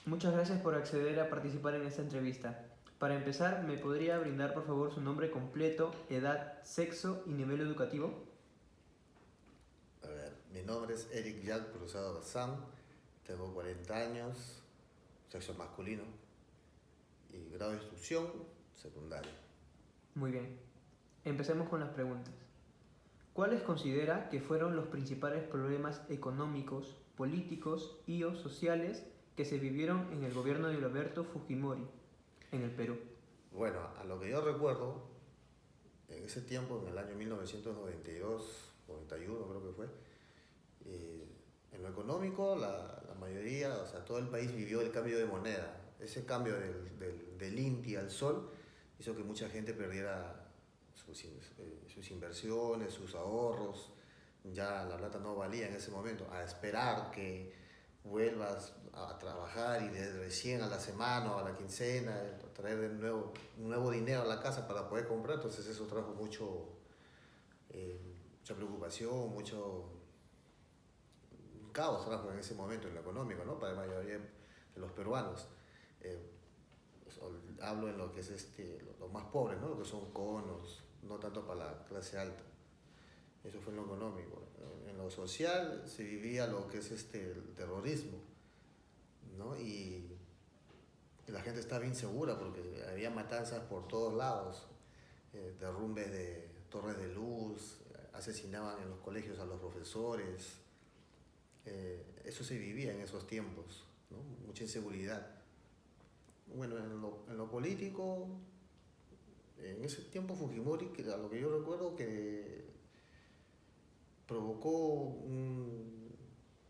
Muchas gracias por acceder a participar en esta entrevista. Para empezar, ¿me podría brindar por favor su nombre completo, edad, sexo y nivel educativo? A ver, mi nombre es Eric Jack Cruzado Bazán, tengo 40 años, sexo masculino y grado de instrucción secundaria. Muy bien. Empecemos con las preguntas. ¿Cuáles considera que fueron los principales problemas económicos, políticos y o sociales que se vivieron en el gobierno de Alberto Fujimori en el Perú? Bueno, a lo que yo recuerdo, en ese tiempo, en el año 1992, 91 creo que fue, eh, en lo económico la mayoría, o sea, todo el país vivió el cambio de moneda. Ese cambio del INTI al sol hizo que mucha gente perdiera sus inversiones, sus ahorros. Ya la plata no valía en ese momento. A esperar que vuelvas a trabajar y de recién a la semana o a la quincena traer de nuevo un nuevo dinero a la casa para poder comprar. Entonces eso trajo mucha preocupación, mucho caos trajo en ese momento en lo económico, ¿no? Para la mayoría de los peruanos. Eh, Hablo en lo que es los más pobres, ¿no? Lo que son conos, no tanto para la clase alta. Eso fue en lo económico. En lo social se vivía lo que es el terrorismo, ¿no? Y la gente estaba insegura porque había matanzas por todos lados, derrumbes de torres de luz, asesinaban en los colegios a los profesores. Eso se vivía en esos tiempos, ¿no? Mucha inseguridad. Bueno, en lo político, en ese tiempo Fujimori, que a lo que yo recuerdo, que provocó un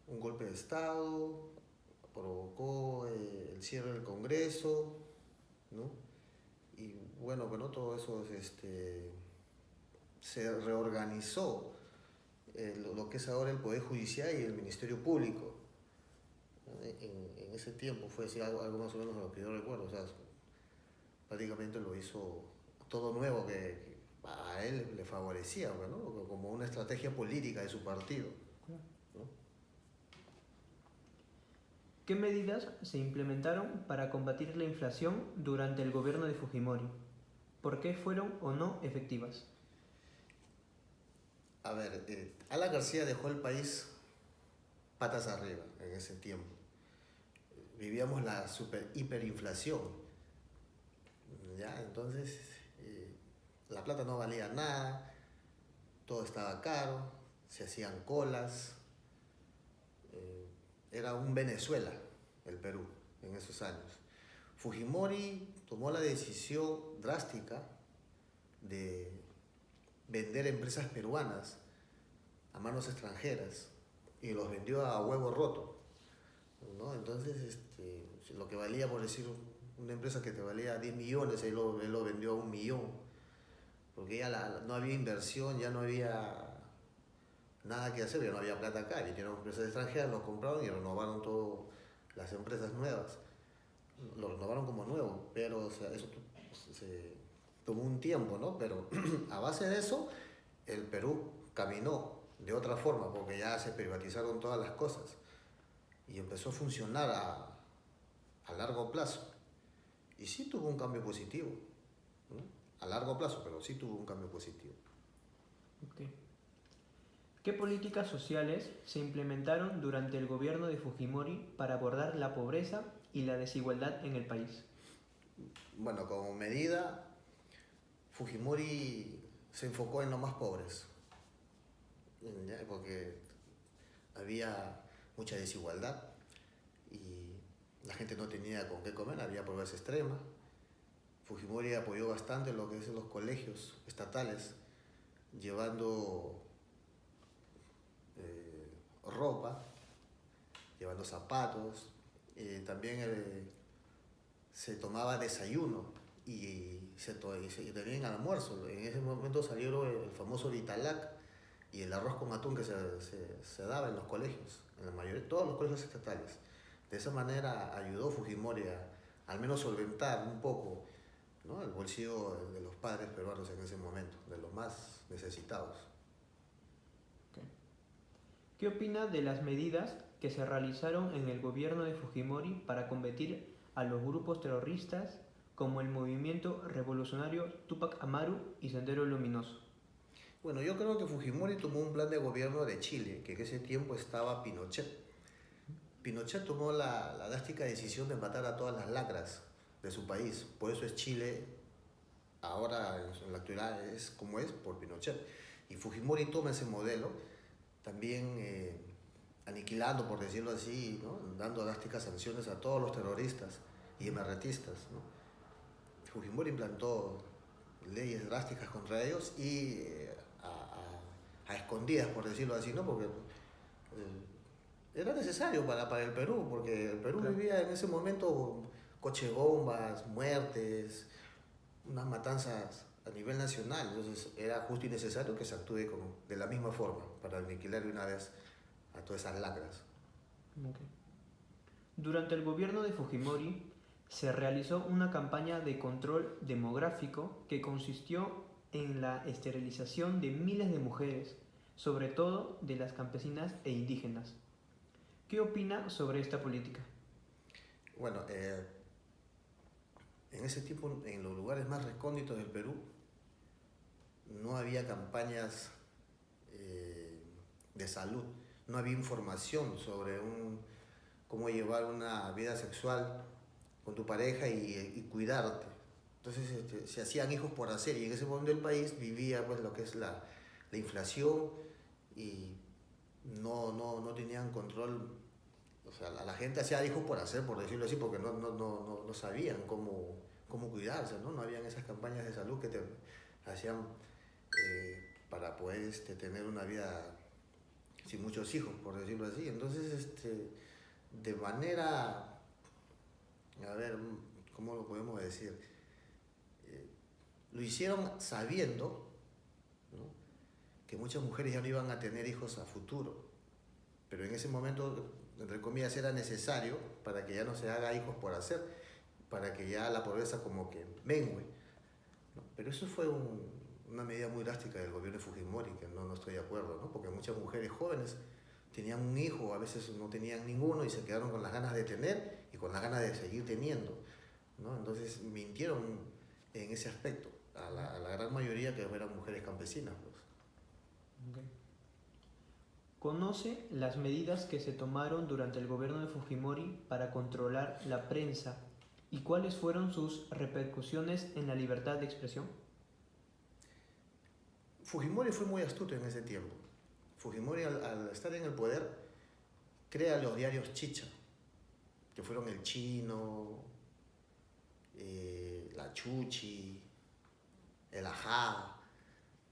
golpe de Estado, provocó el cierre del Congreso, ¿no? Y bueno, todo eso se reorganizó lo que es ahora el Poder Judicial y el Ministerio Público. En ese tiempo fue así, algo más o menos lo que yo recuerdo. O sea, prácticamente lo hizo todo nuevo que a él le favorecía, ¿no? Como una estrategia política de su partido, ¿no? ¿Qué medidas se implementaron para combatir la inflación durante el gobierno de Fujimori? ¿Por qué fueron o no efectivas? A ver, Alan García dejó el país patas arriba en ese tiempo. Vivíamos la super hiperinflación, ¿ya? Entonces, la plata no valía nada, todo estaba caro, se hacían colas. eh, Era un Venezuela el Perú en esos años. Fujimori tomó la decisión drástica de vender empresas peruanas a manos extranjeras y los vendió a huevo roto, ¿no? Entonces, lo que valía, por decir, una empresa que te valía 10 millones, él lo vendió a 1 millón, porque ya no había inversión, ya no había nada que hacer, ya no había plata acá, vinieron empresas extranjeras, los compraron y renovaron todo las empresas nuevas, lo renovaron como nuevo, pero o sea, eso se tomó un tiempo, ¿no? Pero a base de eso, el Perú caminó de otra forma, porque ya se privatizaron todas las cosas y empezó a funcionar a largo plazo. Y sí tuvo un cambio positivo, ¿no? A largo plazo, pero sí tuvo un cambio positivo. Okay. ¿Qué políticas sociales se implementaron durante el gobierno de Fujimori para abordar la pobreza y la desigualdad en el país? Bueno, como medida, Fujimori se enfocó en los más pobres, ¿ya? Porque había mucha desigualdad y la gente no tenía con qué comer, había pobreza extrema. Fujimori apoyó bastante lo que es los colegios estatales, llevando ropa, llevando zapatos, también se tomaba desayuno y también almuerzo. En ese momento salió el famoso Vitalac y el arroz con atún que se daba en los colegios, en la mayoría, todos los colegios estatales. De esa manera ayudó Fujimori a al menos solventar un poco, ¿no?, el bolsillo de los padres peruanos en ese momento, de los más necesitados. Okay. ¿Qué opina de las medidas que se realizaron en el gobierno de Fujimori para combatir a los grupos terroristas como el Movimiento Revolucionario Tupac Amaru y Sendero Luminoso? Bueno, yo creo que Fujimori tomó un plan de gobierno de Chile, que en ese tiempo estaba Pinochet. Pinochet tomó la drástica decisión de matar a todas las lacras de su país. Por eso es Chile, ahora en la actualidad es como es, por Pinochet. Y Fujimori toma ese modelo, también aniquilando, por decirlo así, ¿no? Dando drásticas sanciones a todos los terroristas y emerretistas, ¿no? Fujimori implantó leyes drásticas contra ellos y a escondidas, por decirlo así, ¿no? Porque era necesario para el Perú, porque el Perú Claro. vivía en ese momento coche bombas, muertes, unas matanzas a nivel nacional. Entonces era justo y necesario que se actúe de la misma forma para aniquilar de una vez a todas esas lacras. Okay. Durante el gobierno de Fujimori se realizó una campaña de control demográfico que consistió en la esterilización de miles de mujeres, sobre todo de las campesinas e indígenas. ¿Qué opina sobre esta política? Bueno, en ese tiempo, en los lugares más recónditos del Perú, no había campañas de salud, no había información sobre cómo llevar una vida sexual con tu pareja y cuidarte. Entonces se hacían hijos por hacer y en ese momento el país vivía pues lo que es la inflación y no tenían control. O sea, la gente hacía hijos por hacer, por decirlo así, porque no sabían cómo cuidarse, ¿no? No habían esas campañas de salud que te hacían para poder tener una vida sin muchos hijos, por decirlo así. Entonces, de manera, a ver, ¿cómo lo podemos decir? Lo hicieron sabiendo, ¿no?, que muchas mujeres ya no iban a tener hijos a futuro, pero en ese momento, entre comillas, era necesario para que ya no se haga hijos por hacer, para que ya la pobreza como que mengue, ¿no? Pero eso fue una medida muy drástica del gobierno de Fujimori, que no estoy de acuerdo, ¿no? Porque muchas mujeres jóvenes tenían un hijo, a veces no tenían ninguno y se quedaron con las ganas de tener y con las ganas de seguir teniendo, ¿no? Entonces mintieron en ese aspecto a la gran mayoría que eran mujeres campesinas, pues. Okay. ¿Conoce las medidas que se tomaron durante el gobierno de Fujimori para controlar la prensa y cuáles fueron sus repercusiones en la libertad de expresión? Fujimori fue muy astuto en ese tiempo. Fujimori, al estar en el poder, crea los diarios Chicha, que fueron El Chino, La Chuchi, El Ajá,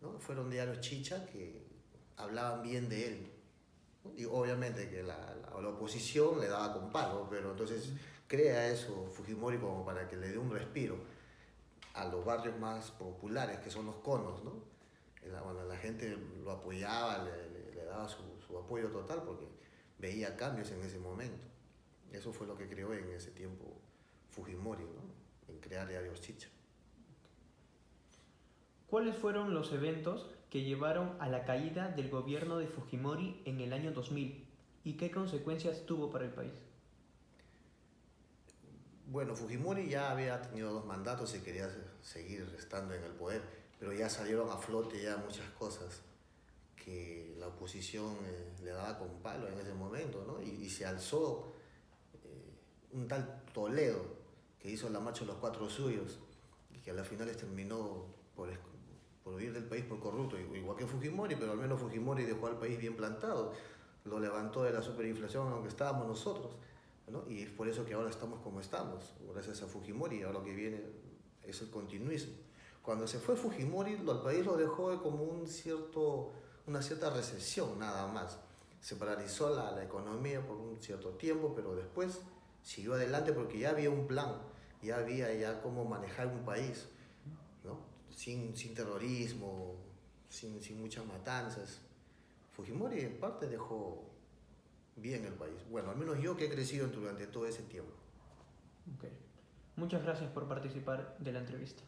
¿no? Fueron diarios Chicha que hablaban bien de él, ¿no? Y obviamente que la oposición le daba con palo, pero entonces crea eso Fujimori como para que le dé un respiro a los barrios más populares, que son los conos, ¿no? La gente lo apoyaba, le daba su apoyo total porque veía cambios en ese momento. Eso fue lo que creó en ese tiempo Fujimori, ¿no?, en crear diarios Chicha. ¿Cuáles fueron los eventos que llevaron a la caída del gobierno de Fujimori en el año 2000 y qué consecuencias tuvo para el país? Bueno, Fujimori ya había tenido 2 mandatos y quería seguir estando en el poder, pero ya salieron a flote ya muchas cosas que la oposición le daba con palo en ese momento, ¿no? Y se alzó un tal Toledo que hizo la marcha de los 4 suyos y que a las finales terminó por huir del país por corrupto, igual que Fujimori, pero al menos Fujimori dejó al país bien plantado, lo levantó de la superinflación aunque estábamos nosotros, ¿no? Y es por eso que ahora estamos como estamos, gracias a Fujimori, y ahora lo que viene es el continuismo. Cuando se fue Fujimori, el país lo dejó como una cierta recesión nada más. Se paralizó la economía por un cierto tiempo, pero después siguió adelante porque ya había un plan, ya había ya cómo manejar un país, ¿no? Sin terrorismo, sin muchas matanzas. Fujimori en parte dejó bien el país. Bueno, al menos yo que he crecido durante todo ese tiempo. Okay. Muchas gracias por participar de la entrevista.